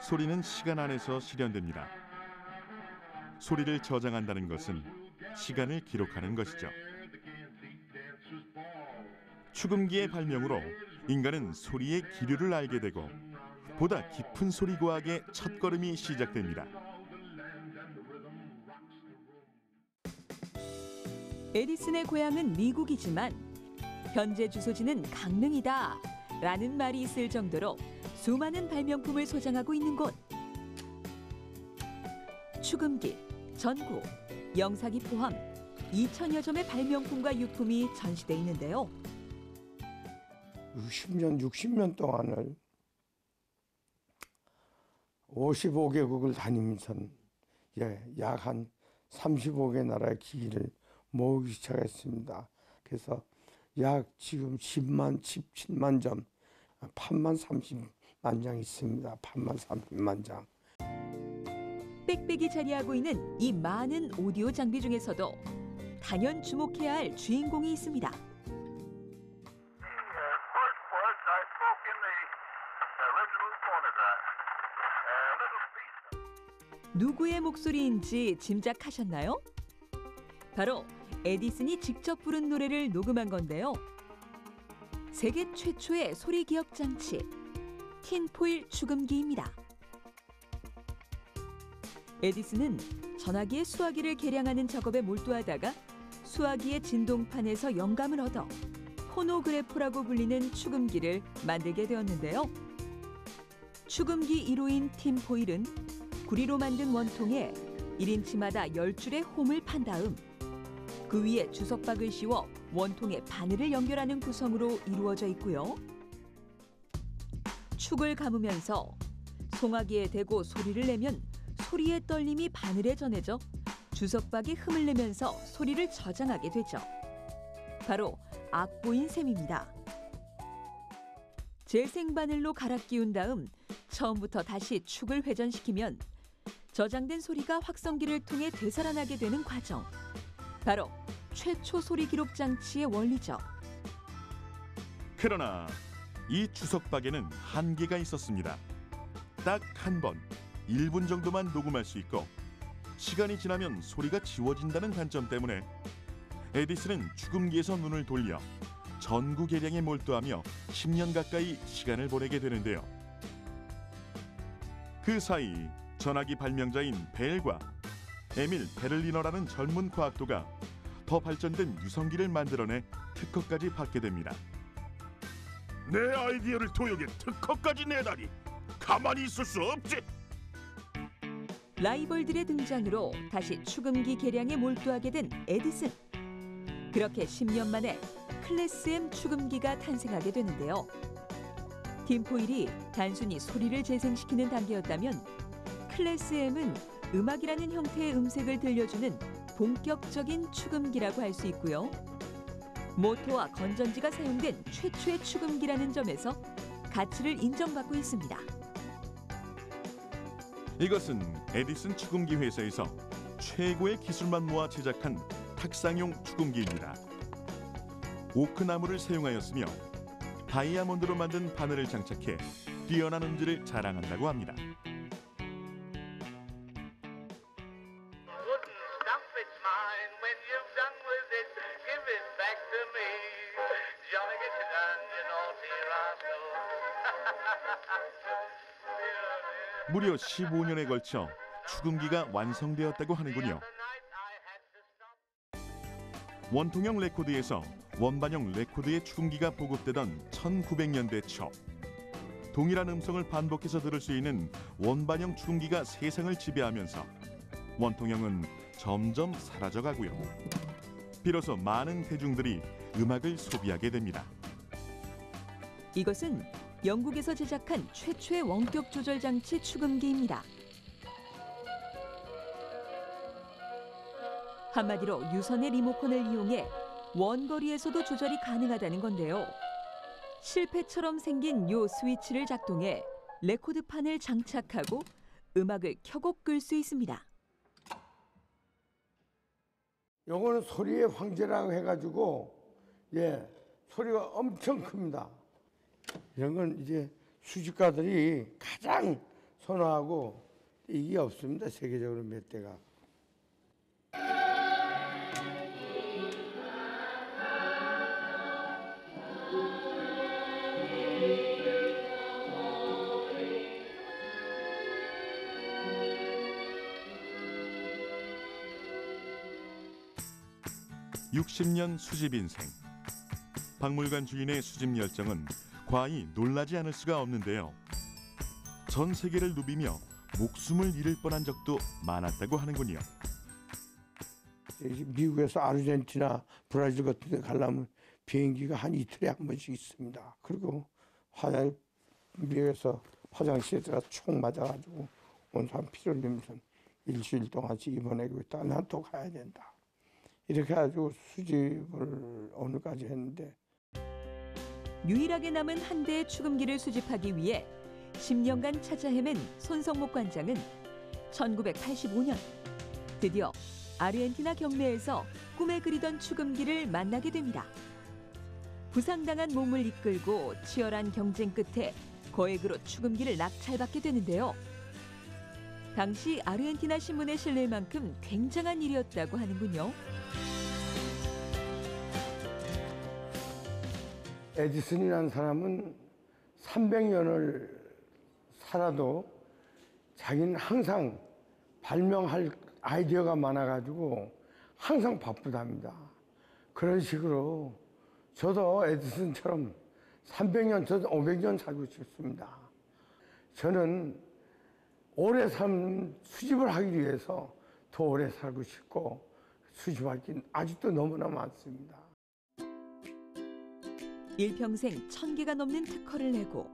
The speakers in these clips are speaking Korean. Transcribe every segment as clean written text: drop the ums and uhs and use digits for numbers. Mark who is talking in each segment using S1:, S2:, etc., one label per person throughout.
S1: 소리는 시간 안에서 실현됩니다. 소리를 저장한다는 것은 시간을 기록하는 것이죠. 축음기의 발명으로 인간은 소리의 기류를 알게 되고 보다 깊은 소리 과학의 첫걸음이 시작됩니다.
S2: 에디슨의 고향은 미국이지만 현재 주소지는 강릉이다 라는 말이 있을 정도로 수많은 발명품을 소장하고 있는 곳. 축음기, 전구, 영상이 포함 2천여 점의 발명품과 유품이 전시돼 있는데요.
S3: 60년, 60년 동안을 55개국을 다니면서 약 한 35개 나라의 기기를 모으기 시작했습니다. 그래서 약 지금 17만 점, 8만 30만 장 있습니다. 8만 30만 장.
S2: 빽빽이 자리하고 있는 이 많은 오디오 장비 중에서도 단연 주목해야 할 주인공이 있습니다. 누구의 목소리인지 짐작하셨나요? 바로 에디슨이 직접 부른 노래를 녹음한 건데요. 세계 최초의 소리 기억 장치, 틴포일 축음기입니다. 에디슨은 전화기의 수화기를 개량하는 작업에 몰두하다가 수화기의 진동판에서 영감을 얻어 포노그래프라고 불리는 축음기를 만들게 되었는데요. 축음기 1호인 틴포일은 구리로 만든 원통에 1인치마다 10줄의 홈을 판 다음 그 위에 주석박을 씌워 원통의 바늘을 연결하는 구성으로 이루어져 있고요. 축을 감으면서 송아기에 대고 소리를 내면 소리의 떨림이 바늘에 전해져 주석박이 흠을 내면서 소리를 저장하게 되죠. 바로 악보인 셈입니다. 재생 바늘로 갈아 끼운 다음 처음부터 다시 축을 회전시키면 저장된 소리가 확성기를 통해 되살아나게 되는 과정. 바로 최초 소리 기록 장치의 원리죠.
S1: 그러나 이 주석박에는 한계가 있었습니다. 딱 한 번, 1분 정도만 녹음할 수 있고 시간이 지나면 소리가 지워진다는 단점 때문에 에디슨은 축음기에서 눈을 돌려 전구 개량에 몰두하며 10년 가까이 시간을 보내게 되는데요. 그 사이 전화기 발명자인 벨과 에밀 베를리너라는 젊은 과학도가 더 발전된 유성기를 만들어내 특허까지 받게 됩니다.
S4: 내 아이디어를 도용해 특허까지 내다니 가만히 있을 수 없지.
S2: 라이벌들의 등장으로 다시 축음기 개량에 몰두하게 된 에디슨. 그렇게 10년 만에 클래스 M 축음기가 탄생하게 되는데요. 틴포일이 단순히 소리를 재생시키는 단계였다면 클래스 M은 음악이라는 형태의 음색을 들려주는 본격적인 축음기라고 할 수 있고요. 모터와 건전지가 사용된 최초의 축음기라는 점에서 가치를 인정받고 있습니다.
S1: 이것은 에디슨 축음기 회사에서 최고의 기술만 모아 제작한 탁상용 축음기입니다. 오크나무를 사용하였으며 다이아몬드로 만든 바늘을 장착해 뛰어난 음질을 자랑한다고 합니다. 무려 15년에 걸쳐 축음기가 완성되었다고 하는군요. 원통형 레코드에서 원반형 레코드의 축음기가 보급되던 1900년대 초, 동일한 음성을 반복해서 들을 수 있는 원반형 축음기가 세상을 지배하면서 원통형은 점점 사라져가고요. 비로소 많은 대중들이 음악을 소비하게 됩니다.
S2: 이것은 영국에서 제작한 최초의 원격 조절 장치 축음기입니다. 한마디로 유선의 리모컨을 이용해 원거리에서도 조절이 가능하다는 건데요. 실패처럼 생긴 요 스위치를 작동해 레코드판을 장착하고 음악을 켜고 끌 수 있습니다.
S3: 요거는 소리의 황제라고 해가지고 소리가 엄청 큽니다. 이런 건 이제 수집가들이 가장 선호하고 이게 없습니다. 세계적으로 몇 대가.
S1: (60년) 수집 인생. 박물관 주인의 수집 열정은 과히 놀라지 않을 수가 없는데요. 전 세계를 누비며 목숨을 잃을 뻔한 적도 많았다고 하는군요.
S3: 미국에서 아르헨티나, 브라질 같은 데 가려면 비행기가 한 이틀에 한 번씩 있습니다. 그리고 미국에서 화장실에 들어가 총 맞아가지고 온 사람 피 흘리면서 일주일 동안씩 입원하고 있다. 난 또 가야 된다. 이렇게 해가지고 수집을 오늘까지 했는데,
S2: 유일하게 남은 한 대의 추금기를 수집하기 위해 10년간 찾아 헤맨 손성목 관장은 1985년 드디어 아르헨티나 경매에서 꿈에 그리던 추금기를 만나게 됩니다. 부상당한 몸을 이끌고 치열한 경쟁 끝에 거액으로 추금기를 낙찰받게 되는데요. 당시 아르헨티나 신문에 실릴 만큼 굉장한 일이었다고 하는군요.
S3: 에디슨이라는 사람은 300년을 살아도 자기는 항상 발명할 아이디어가 많아가지고 항상 바쁘답니다. 그런 식으로 저도 에디슨처럼 300년, 저도 500년 살고 싶습니다. 저는 오래 수집을 하기 위해서 더 오래 살고 싶고 수집할 게 아직도 너무나 많습니다.
S2: 일평생 1000개가 넘는 특허를 내고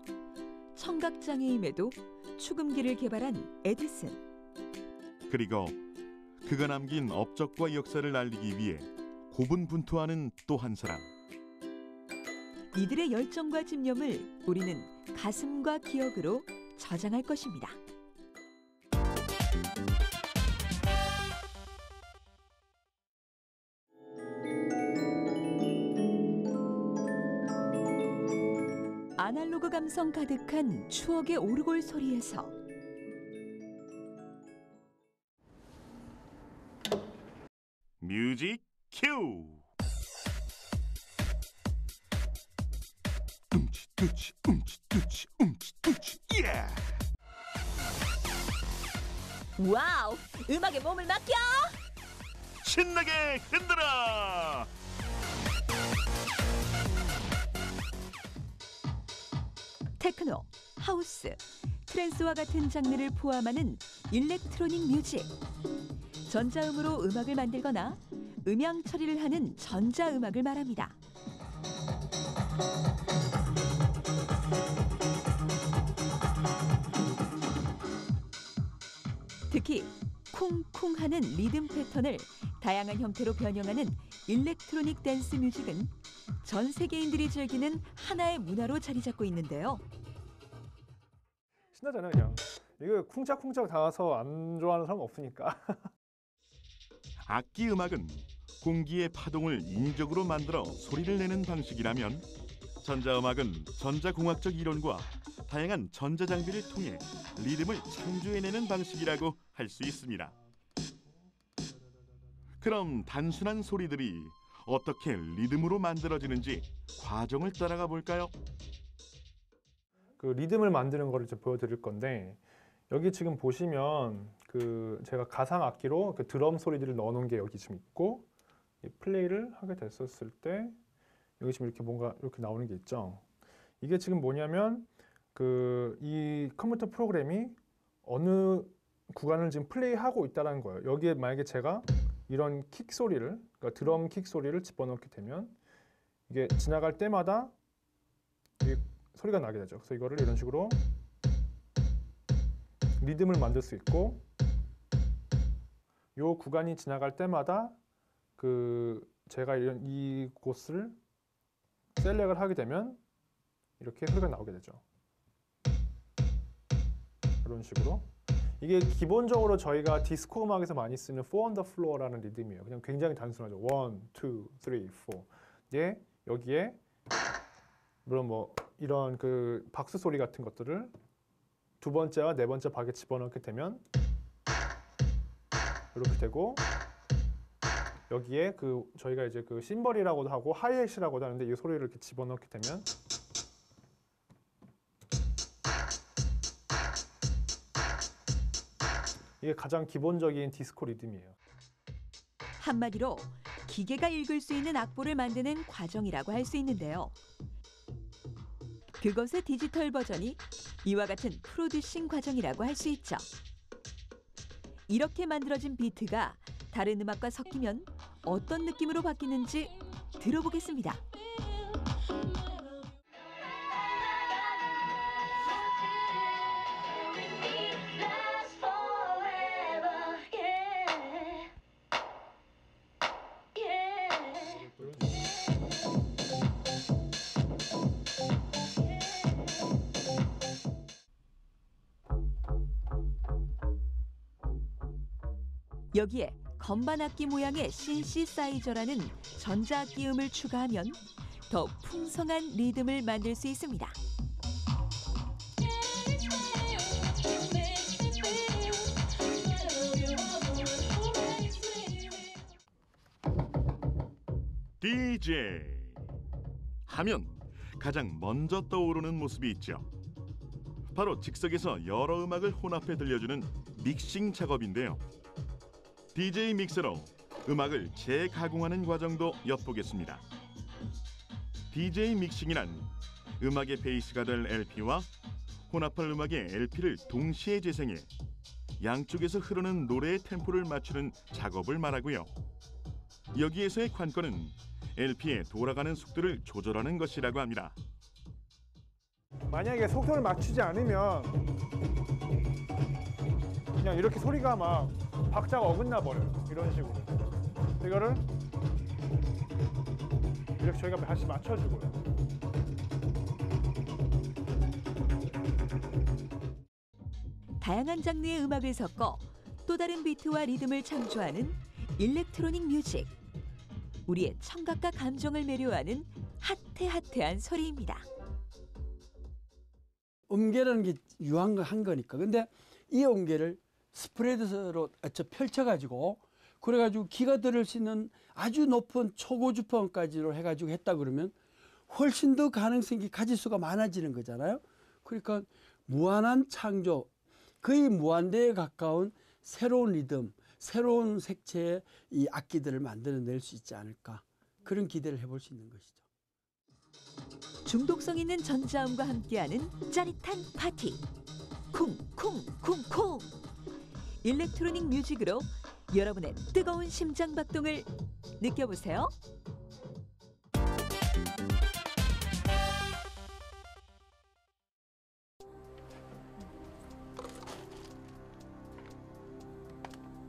S2: 청각장애임에도 추금기를 개발한 에디슨.
S1: 그리고 그가 남긴 업적과 역사를 알리기 위해 고분분투하는 또 한 사람.
S2: 이들의 열정과 집념을 우리는 가슴과 기억으로 저장할 것입니다. 아날로그 감성 가득한 추억의 오르골 소리에서
S1: 뮤직 큐. 움치 예.
S2: 와우! 음악에 몸을 맡겨!
S1: 신나게 흔들어.
S2: 테크노, 하우스, 트랜스와 같은 장르를 포함하는 일렉트로닉 뮤직. 전자음으로 음악을 만들거나 음향 처리를 하는 전자음악을 말합니다. 특히 쿵쿵 하는 리듬 패턴을 다양한 형태로 변형하는 일렉트로닉 댄스 뮤직은 전 세계인들이 즐기는 하나의 문화로 자리 잡고 있는데요.
S5: 신나잖아요, 그냥. 이거 쿵짝쿵짝 닿아서 안 좋아하는 사람 없으니까.
S1: 악기 음악은 공기의 파동을 인위적으로 만들어 소리를 내는 방식이라면, 전자음악은 전자공학적 이론과 다양한 전자장비를 통해 리듬을 창조해내는 방식이라고 할 수 있습니다. 그럼 단순한 소리들이 어떻게 리듬으로 만들어지는지 과정을 따라가 볼까요?
S5: 그 리듬을 만드는 거를 좀 보여드릴 건데, 여기 지금 보시면 제가 가상 악기로 그 드럼 소리들을 넣어놓은 게 여기 지금 있고, 플레이를 하게 됐었을 때 여기 지금 이렇게 뭔가 이렇게 나오는 게 있죠. 이게 지금 뭐냐면 이 컴퓨터 프로그램이 어느 구간을 지금 플레이하고 있다는 거예요. 여기에 만약에 제가 이런 킥 소리를, 그러니까 드럼 킥 소리를 집어넣게 되면 이게 지나갈 때마다 이게 소리가 나게 되죠. 그래서 이거를 이런 식으로 리듬을 만들 수 있고, 이 구간이 지나갈 때마다 제가 이 곳을 셀렉을 하게 되면 이렇게 소리가 나오게 되죠. 이런 식으로. 이게 기본적으로 저희가 디스코 음악에서 많이 쓰는 4 on the floor라는 리듬이에요. 그냥 굉장히 단순하죠. 1, 2, 3, 4. 예, 여기에 물론 뭐 이런 그 박수 소리 같은 것들을 두 번째와 네 번째 박에 집어넣게 되면 이렇게 되고, 여기에 그 저희가 이제 그 심벌이라고도 하고 하이햇이라고도 하는데 이 소리를 이렇게 집어넣게 되면 이게 가장 기본적인 디스코 리듬이에요.
S2: 한마디로 기계가 읽을 수 있는 악보를 만드는 과정이라고 할 수 있는데요. 그것의 디지털 버전이 이와 같은 프로듀싱 과정이라고 할 수 있죠. 이렇게 만들어진 비트가 다른 음악과 섞이면 어떤 느낌으로 바뀌는지 들어보겠습니다. 여기에 건반악기 모양의 신시사이저라는 전자악기음을 추가하면 더 풍성한 리듬을 만들 수 있습니다.
S1: DJ 하면 가장 먼저 떠오르는 모습이 있죠. 바로 즉석에서 여러 음악을 혼합해 들려주는 믹싱 작업인데요. DJ 믹서로 음악을 재가공하는 과정도 엿보겠습니다. DJ 믹싱이란 음악의 베이스가 될 LP와 혼합할 음악의 LP를 동시에 재생해 양쪽에서 흐르는 노래의 템포를 맞추는 작업을 말하고요. 여기에서의 관건은 LP의 돌아가는 속도를 조절하는 것이라고 합니다.
S5: 만약에 속도를 맞추지 않으면 그냥 이렇게 소리가 막 박자가 어긋나 버려요. 이런 식으로. 이거를 이렇게 저희가 다시 맞춰주고요.
S2: 다양한 장르의 음악을 섞어 또 다른 비트와 리듬을 창조하는 일렉트로닉 뮤직. 우리의 청각과 감정을 매료하는 핫해핫해한 소리입니다.
S6: 음계라는 게 유한한 거니까. 근데 이 음계를 스프레드로 펼쳐가지고 그래가지고 기가 들을 수 있는 아주 높은 초고주파음까지로 해가지고 했다 그러면 훨씬 더 가능성이 가질 수가 많아지는 거잖아요. 그러니까 무한한 창조, 거의 무한대에 가까운 새로운 리듬, 새로운 색채의 이 악기들을 만들어낼 수 있지 않을까, 그런 기대를 해볼 수 있는 것이죠.
S2: 중독성 있는 전자음과 함께하는 짜릿한 파티. 쿵쿵쿵쿵. 일렉트로닉 뮤직으로 여러분의 뜨거운 심장 박동을 느껴보세요.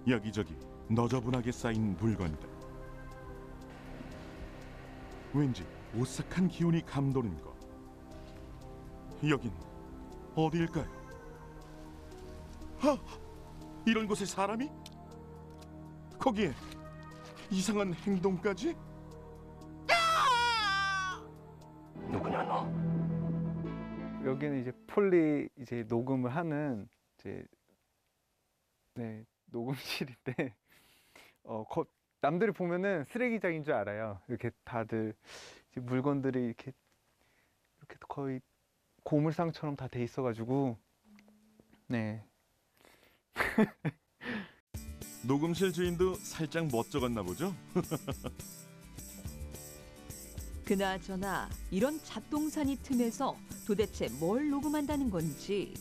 S1: 여기저기 너저분하게 쌓인 물건들. 왠지 오싹한 기운이 감도는 것. 여긴 어디일까요? 이런 곳에 사람이? 거기에 이상한 행동까지?
S7: 누구냐 너? 여기는 이제 폴리 이제 녹음을 하는 이제 녹음실인데 남들이 보면은 쓰레기장인 줄 알아요. 이렇게 다들 이제 물건들이 이렇게 거의 고물상처럼 다 돼 있어가지고 네.
S1: 녹음실 주인도 살짝 멋쩍었나 보죠?
S2: 그나저나 이런 잡동사니 틈에서 도대체 뭘 녹음한다는 건지.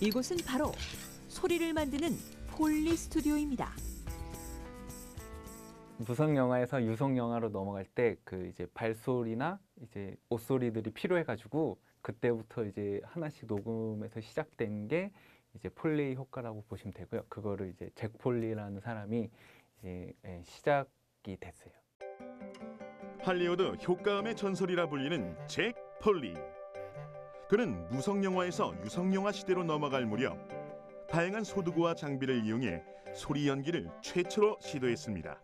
S2: 이곳은 바로 소리를 만드는 폴리 스튜디오입니다.
S7: 무성 영화에서 유성 영화로 넘어갈 때 그 이제 발소리나 이제 옷소리들이 필요해가지고 그때부터 이제 하나씩 녹음에서 시작된 게 이제 폴리 효과라고 보시면 되고요. 그거를 이제 잭 폴리라는 사람이 이제 시작이 됐어요.
S1: 할리우드 효과음의 전설이라 불리는 잭 폴리. 그는 무성 영화에서 유성 영화 시대로 넘어갈 무렵 다양한 소두구와 장비를 이용해 소리 연기를 최초로 시도했습니다.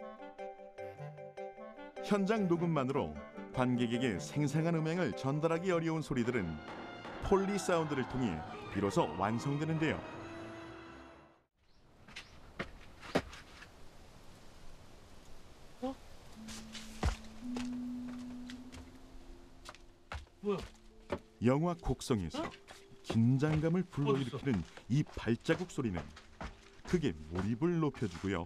S1: 현장 녹음만으로 관객에게 생생한 음향을 전달하기 어려운 소리들은 폴리 사운드를 통해 비로소 완성되는데요. 영화 곡성에서 긴장감을 불러일으키는 이 발자국 소리는 극의 몰입을 높여주고요.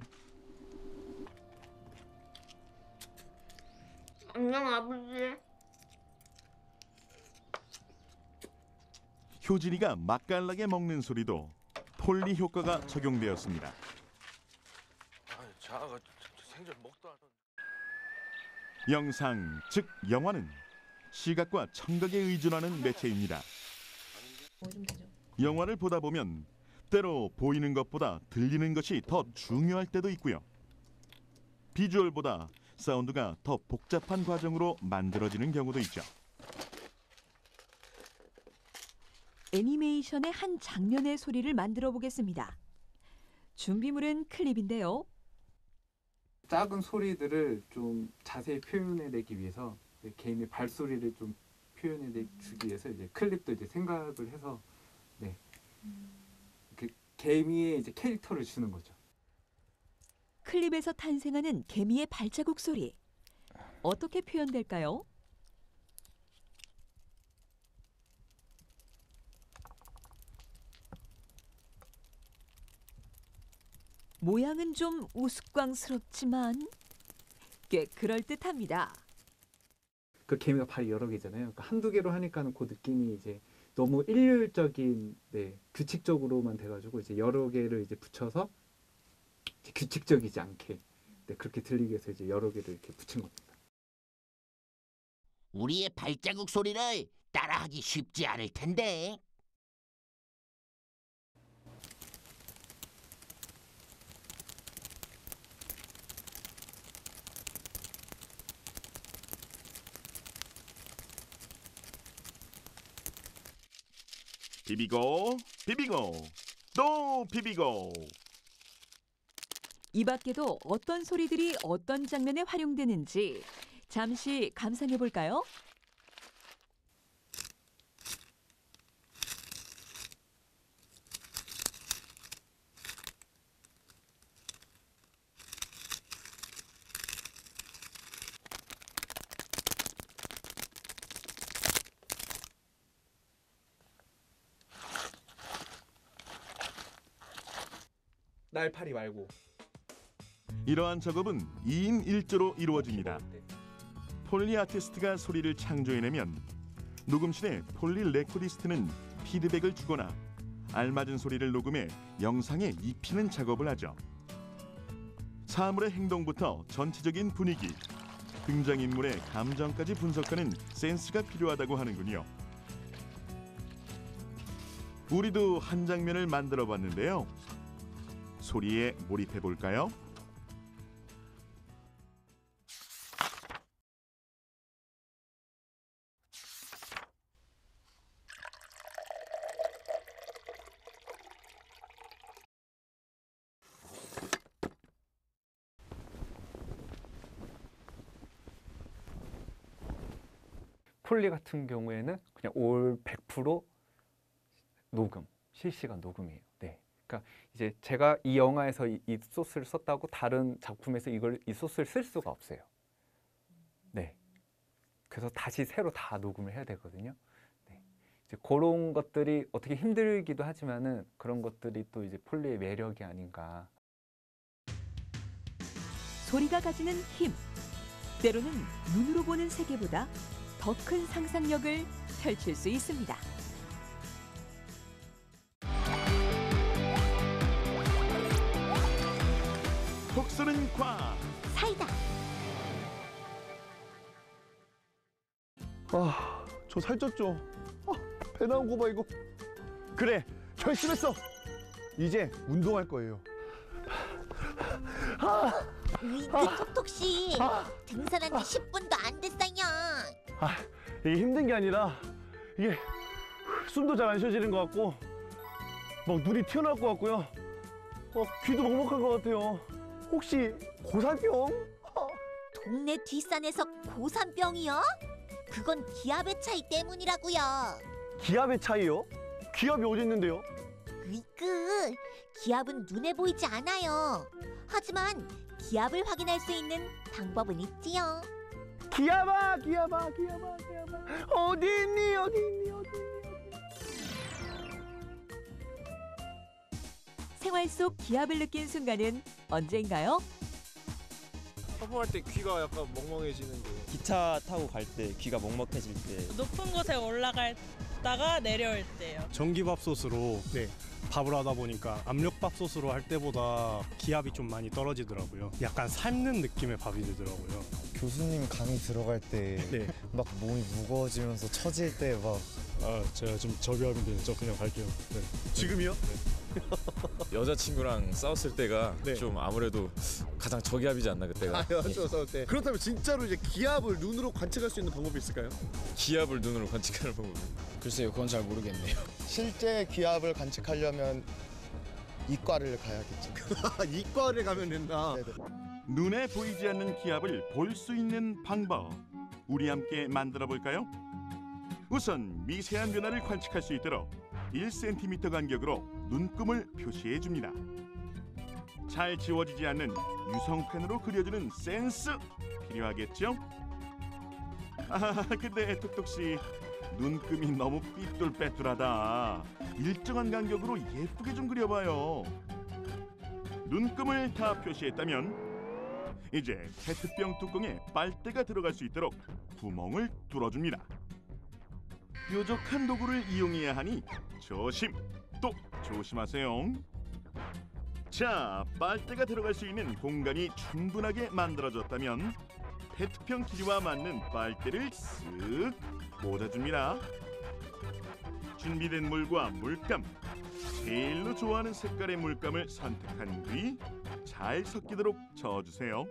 S8: 안녕 아버지.
S1: 효진이가 맛깔나게 먹는 소리도 폴리 효과가 적용되었습니다.
S9: 자아가 생전 먹도 안
S1: 영상, 즉 영화는 시각과 청각에 의존하는 매체입니다. 영화를 보다 보면 때로 보이는 것보다 들리는 것이 더 중요할 때도 있고요. 비주얼보다 사운드가 더 복잡한 과정으로 만들어지는 경우도 있죠.
S2: 애니메이션의 한 장면의 소리를 만들어 보겠습니다. 준비물은 클립인데요.
S7: 작은 소리들을 좀 자세히 표현해내기 위해서 개인의 발소리를 좀 표현해주기 위해서 이제 클립도 이제 생각을 해서 그 개미의 이제 캐릭터를 주는 거죠.
S2: 클립에서 탄생하는 개미의 발자국 소리. 어떻게 표현될까요? 모양은 좀 우스꽝스럽지만 꽤 그럴듯합니다.
S7: 그 개미가 발이 여러 개잖아요. 그러니까 한두 개로 하니까는 그 느낌이 이제 너무 일률적인, 규칙적으로만 돼가지고 이제 여러 개를 이제 붙여서 이제 규칙적이지 않게 그렇게 들리기 위해서 이제 여러 개를 이렇게 붙인 겁니다.
S10: 우리의 발자국 소리를 따라하기 쉽지 않을 텐데.
S1: 비비고 비비고 또 비비고.
S2: 이 밖에도 어떤 소리들이 어떤 장면에 활용되는지 잠시 감상해 볼까요?
S7: 날파리 말고.
S1: 이러한 작업은 2인 1조로 이루어집니다. 폴리 아티스트가 소리를 창조해내면 녹음실의 폴리 레코디스트는 피드백을 주거나 알맞은 소리를 녹음해 영상에 입히는 작업을 하죠. 사물의 행동부터 전체적인 분위기, 등장인물의 감정까지 분석하는 센스가 필요하다고 하는군요. 우리도 한 장면을 만들어 봤는데요. 소리에 몰입해 볼까요?
S7: 폴리 같은 경우에는 그냥 올 100% 녹음, 실시간 녹음이에요. 그러니까 이제 제가 이 영화에서 이 소스를 썼다고 다른 작품에서 이 소스를 쓸 수가 없어요. 그래서 다시 새로 다 녹음을 해야 되거든요. 이제 그런 것들이 어떻게 힘들기도 하지만은 그런 것들이 또 이제 폴리의 매력이 아닌가.
S2: 소리가 가지는 힘. 때로는 눈으로 보는 세계보다 더 큰 상상력을 펼칠 수 있습니다.
S1: 독서는 과학.
S10: 사이다.
S9: 저 살쪘죠? 배 나온 거 봐 이거. 그래, 결심했어. 이제 운동할 거예요.
S10: 위트 톡톡씨 등산한 지 10분도 안 됐어요.
S9: 이게 힘든 게 아니라 이게 숨도 잘 안 쉬어지는 것 같고 막 눈이 튀어나올 것 같고요. 귀도 먹먹한 것 같아요. 혹시 고사병?
S8: 동네 뒷산에서 고산병이요? 그건 기압의 차이 때문이라고요.
S9: 기압의 차이요? 기압이 어디 있는데요?
S8: 으이그, 기압은 눈에 보이지 않아요. 하지만 기압을 확인할 수 있는 방법은 있지요.
S9: 기압아, 기압아, 기압아, 기압아. 어디 있니, 어디 있니, 어디 있니?
S2: 생활 속 기압을 느낀 순간은 언제인가요?
S11: 하품할 때 귀가 약간 멍멍해지는 거.
S12: 기차 타고 갈 때 귀가 먹먹해질 때.
S13: 높은 곳에 올라갔다가 내려올 때요.
S14: 전기밥솥으로 밥을 하다 보니까 압력밥솥으로 할 때보다 기압이 좀 많이 떨어지더라고요. 약간 삶는 느낌의 밥이 되더라고요.
S15: 교수님 강의 들어갈 때 막 몸이 무거워지면서 처질 때 막
S14: 제가 좀 저기압인데 저 그냥 갈게요.
S9: 지금이요?
S11: 여자친구랑 싸웠을 때가 좀 아무래도 가장 저기압이지 않나 그때가.
S9: 여자친구 싸울 때. 그렇다면 진짜로 이제 기압을 눈으로 관측할 수 있는 방법이 있을까요?
S11: 기압을 눈으로 관측하는 방법이.
S16: 글쎄요, 그건 잘 모르겠네요.
S15: 실제 기압을 관측하려면 이과를 가야겠죠.
S9: 이과를 가면 된다.
S1: 눈에 보이지 않는 기압을 볼 수 있는 방법, 우리 함께 만들어 볼까요? 우선 미세한 변화를 관측할 수 있도록 1cm 간격으로 눈금을 표시해 줍니다. 잘 지워지지 않는 유성펜으로 그려주는 센스 필요하겠죠? 근데 톡톡씨, 눈금이 너무 삐뚤빼뚤하다. 일정한 간격으로 예쁘게 좀 그려봐요. 눈금을 다 표시했다면 이제 페트병 뚜껑에 빨대가 들어갈 수 있도록 구멍을 뚫어줍니다. 뾰족한 도구를 이용해야 하니 조심, 또 조심하세요. 자, 빨대가 들어갈 수 있는 공간이 충분하게 만들어졌다면 페트병 길이와 맞는 빨대를 쓱 꽂아줍니다. 준비된 물과 물감, 제일로 좋아하는 색깔의 물감을 선택한 뒤 잘 섞이도록 저어주세요.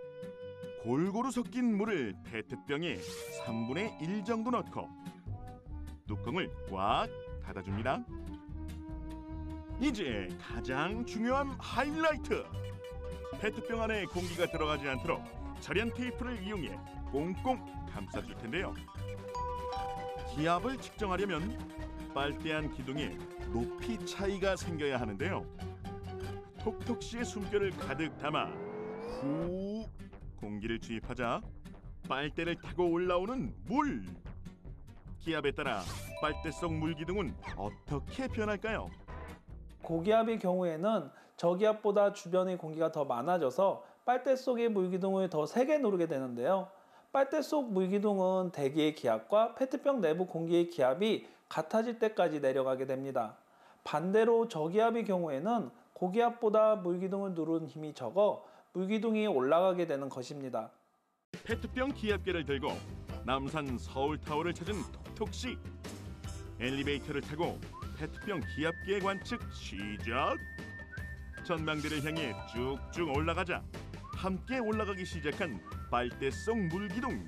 S1: 골고루 섞인 물을 페트병에 3분의 1 정도 넣고 뚜껑을 꽉 닫아줍니다. 이제 가장 중요한 하이라이트! 페트병 안에 공기가 들어가지 않도록 절연 테이프를 이용해 꽁꽁 감싸줄 텐데요. 기압을 측정하려면 빨대안 기둥에 높이 차이가 생겨야 하는데요. 톡톡씨의 숨결을 가득 담아 후 공기를 주입하자 빨대를 타고 올라오는 물! 기압에 따라 빨대 속 물기둥은 어떻게 변할까요?
S17: 고기압의 경우에는 저기압보다 주변의 공기가 더 많아져서 빨대 속의 물기둥을 더 세게 누르게 되는데요. 빨대 속 물기둥은 대기의 기압과 페트병 내부 공기의 기압이 같아질 때까지 내려가게 됩니다. 반대로 저기압의 경우에는 고기압보다 물기둥을 누르는 힘이 적어 물기둥이 올라가게 되는 것입니다.
S1: 페트병 기압계를 들고 남산 서울타워를 찾은 톡톡씨. 엘리베이터를 타고 페트병 기압계 관측 시작. 전망대를 향해 쭉쭉 올라가자 함께 올라가기 시작한 빨대 속 물기둥.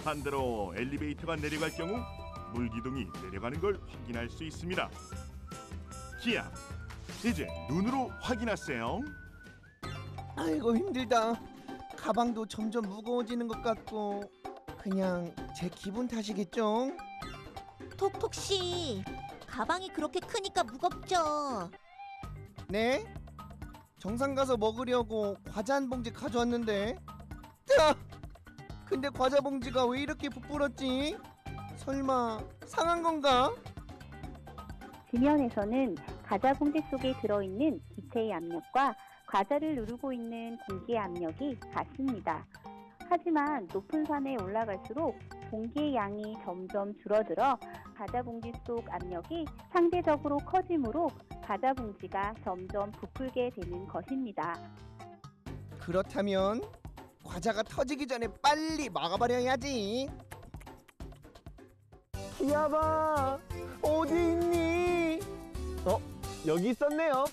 S1: 반대로 엘리베이터가 내려갈 경우 물기둥이 내려가는 걸 확인할 수 있습니다. 기압, 이제 눈으로 확인하세요.
S18: 아이고 힘들다. 가방도 점점 무거워지는 것 같고 그냥 제 기분 탓이겠죠?
S8: 톡톡씨, 가방이 그렇게 크니까 무겁죠?
S18: 네? 정상 가서 먹으려고 과자 한 봉지 가져왔는데 뜨아! 근데 과자 봉지가 왜 이렇게 부풀었지? 설마 상한 건가?
S19: 지면에서는 과자 봉지 속에 들어있는 기체의 압력과 과자를 누르고 있는 공기의 압력이 같습니다. 하지만 높은 산에 올라갈수록 공기의 양이 점점 줄어들어 과자 봉지 속 압력이 상대적으로 커지므로 과자 봉지가 점점 부풀게 되는 것입니다.
S18: 그렇다면 과자가 터지기 전에 빨리 막아버려야지. 기압아, 어디 있니?
S9: 여기 있었네요.